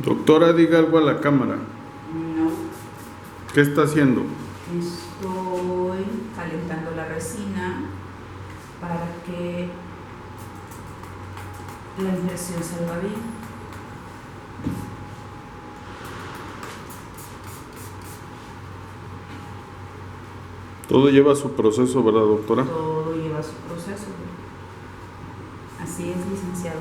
Doctora, diga algo a la cámara. No, ¿Qué está haciendo? estoy calentando la resina para que la impresión salga bien. Todo lleva su proceso, ¿verdad, doctora? Todo lleva su proceso. Así es, licenciado.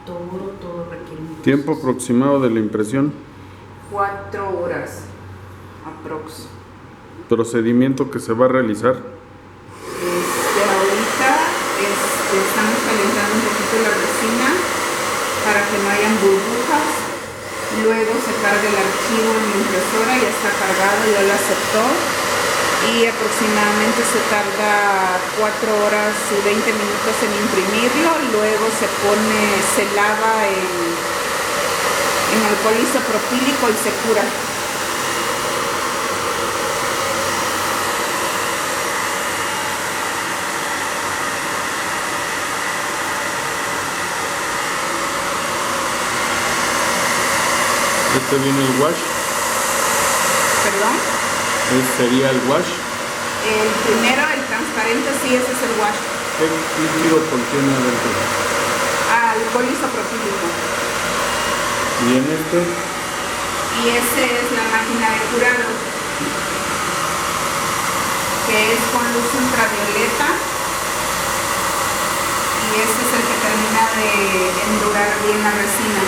Todo requiere un proceso. ¿Tiempo aproximado de la impresión? 4 horas aprox. ¿Procedimiento que se va a realizar? Ahorita estamos calentando un poquito la resina para que no hayan burbujas. Luego se carga el archivo en la impresora, ya está cargado, ya lo aceptó. Y aproximadamente se tarda 4 horas y 20 minutos en imprimirlo. Luego se lava en alcohol isopropílico y se cura. ¿Este viene el wash? ¿Perdón? ¿Este sería el wash? El primero, el transparente, sí, ese es el wash. ¿Qué líquido contiene adentro? Alcohol isopropílico. ¿Y en este? Y ese es la máquina de curado, que es con luz ultravioleta. Y ese es el que termina de endurar bien la resina.